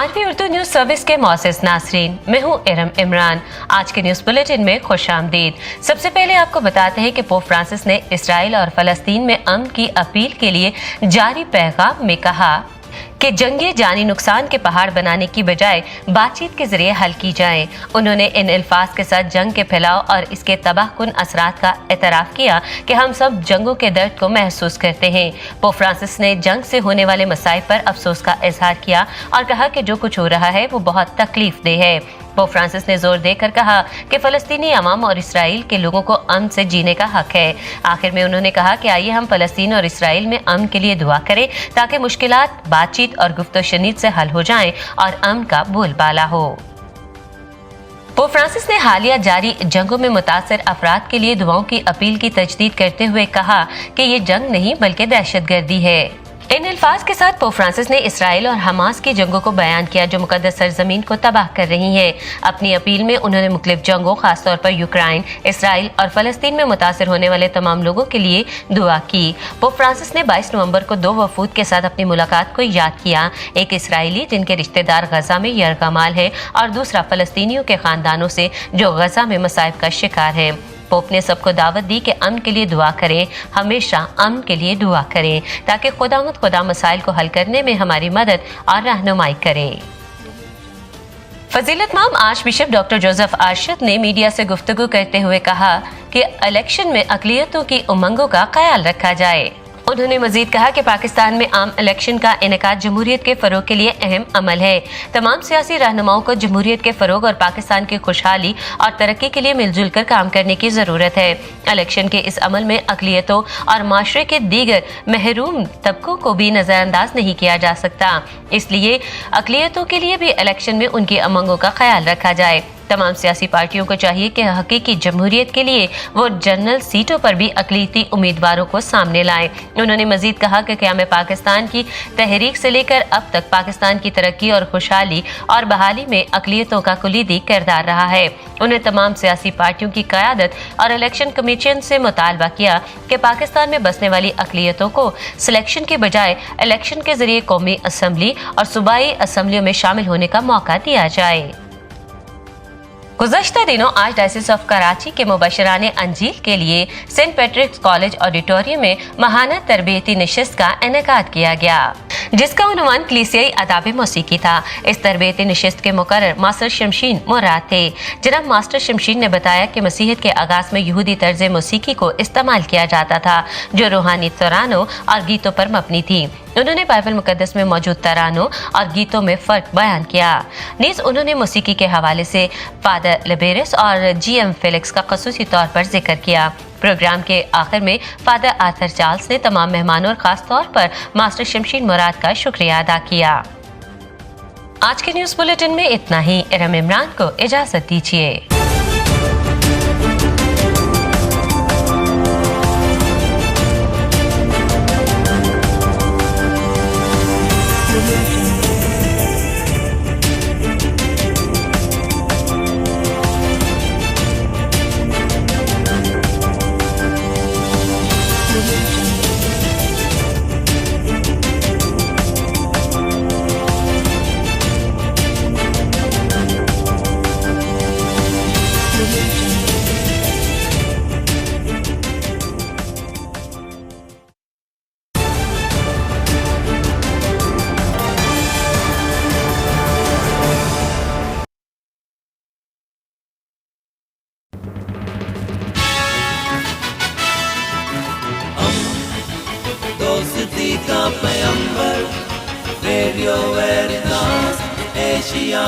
RB Urdu news service के मौसिस नासरीन, मैं हूँ इरम इमरान। आज के न्यूज बुलेटिन में खुशामदीद। सबसे पहले आपको बताते हैं कि पोप फ्रांसिस ने इसराइल और फलस्तीन में अमन की अपील के लिए जारी पैगाम में कहा कि जंगे जानी नुकसान के पहाड़ बनाने की बजाय बातचीत के जरिए हल की जाए। उन्होंने इन अल्फाज के साथ जंग के फैलाव और इसके तबाहकुन असरात का एतराफ़ किया कि हम सब जंगों के दर्द को महसूस करते हैं। पोप फ्रांसिस ने जंग से होने वाले मसाइब पर अफसोस का इजहार किया और कहा कि जो कुछ हो रहा है वो बहुत तकलीफदेह है। पोप फ्रांसिस ने जोर देकर कहा कि फलस्तीनी अवाम और इसराइल के लोगों को अमन से जीने का हक है। आखिर में उन्होंने कहा कि आइए हम फलस्तीन और इसराइल में अमन के लिए दुआ करें ताकि मुश्किलात बातचीत और गुफ्तशनीद से हल हो जाएं और अमन का बोलबाला हो। पोप फ्रांसिस ने हालिया जारी जंगों में मुतासर अफराद के लिए दुआओं की अपील की तजदीद करते हुए कहा कि ये जंग नहीं बल्कि दहशतगर्दी है। इन अल्फाज के साथ पोप फ्रांसिस ने इसराइल और हमास की जंगों को बयान किया जो मुकद्दस सरजमीन को तबाह कर रही हैं। अपनी अपील में उन्होंने मुख्तलिफ जंगों, खासतौर पर यूक्रेन, इसराइल और फलस्तीन में मुतासर होने वाले तमाम लोगों के लिए दुआ की। पोप फ्रांसिस ने 22 नवंबर को 2 वफूद के साथ अपनी मुलाकात को याद किया, एक इसराइली जिनके रिश्तेदार गजा में यरगमाल है और दूसरा फलस्तीनियों के खानदानों से जो गजा में मसाइब का शिकार है। पोप ने सबको दावत दी कि अमन के लिए दुआ करें, हमेशा अमन के लिए दुआ करें ताकि खुदा मसाइल को हल करने में हमारी मदद और रहनुमाई करे। फजीलतमाम आर्च बिशप डॉक्टर जोसेफ आरशद ने मीडिया से गुफ्तगू करते हुए कहा कि इलेक्शन में अक़लियतों की उमंगों का ख्याल रखा जाए। उन्होंने मजीद कहा कि पाकिस्तान में आम इलेक्शन का इनेकाद जमहूरियत के फरोग के लिए अहम अमल है। तमाम सियासी रहनुमाओं को जमहूरियत के फरोग और पाकिस्तान की खुशहाली और तरक्की के लिए मिलजुल कर काम करने की ज़रूरत है। इलेक्शन के इस अमल में अक़लियतों और माशरे के दीगर महरूम तबकों को भी नज़रअंदाज नहीं किया जा सकता, इसलिए अक़लियतों के लिए भी इलेक्शन में उनकी उमंगों का ख्याल रखा जाए। तमाम सियासी पार्टियों को चाहिए कि हकीकी जमहूरियत के लिए वो जनरल सीटों पर भी अक़लियती उम्मीदवारों को सामने लाएं। उन्होंने मजीद कहा कि क़याम पाकिस्तान की तहरीक से लेकर अब तक पाकिस्तान की तरक्की और खुशहाली और बहाली में अक़लियतों का कुलीदी किरदार रहा है। उन्हें तमाम सियासी पार्टियों की क़यादत और इलेक्शन कमीशन से मुतालबा किया कि पाकिस्तान में बसने वाली अक़लियतों को सिलेक्शन के बजाय इलेक्शन के जरिए कौमी असम्बली और सूबाई असम्बलियों में शामिल होने का मौका दिया जाए। गुज़श्ता दिनों आज डायसिस ऑफ कराची के मुबशराने अंजील के लिए सेंट पैट्रिक्स कॉलेज ऑडिटोरियम में माहाना तरबियती नशिस्त का इनेकाद किया गया, जिसका उन्वान कलीसियाई आदाब मौसीकी था। इस तरबियती नशिस्त के मुकर्रर मास्टर शमशीन मुराद थे। जनाब मास्टर शमशीन ने बताया कि मसीहत के आगाज में यहूदी तर्ज मौसीकी को इस्तेमाल किया जाता था जो रूहानी तरानों और गीतों पर मबनी थी। उन्होंने बाइबल मुकद्दस में मौजूद तरानों और गीतों में फ़र्क बयान किया। नीज उन्होंने मौसीकी के हवाले से फादर लिबेरिस और GM फेलिक्स का ख़ुसूसी तौर पर जिक्र किया। प्रोग्राम के आखिर में फादर आर्थर चार्ल्स ने तमाम मेहमानों और ख़ास तौर पर मास्टर शमशीन मुराद का शुक्रिया अदा किया। आज के न्यूज़ बुलेटिन में इतना ही। इरम इमरान को इजाज़त दीजिए। दोस्ती का पैगंबर रेडियो वेरितास एशिया।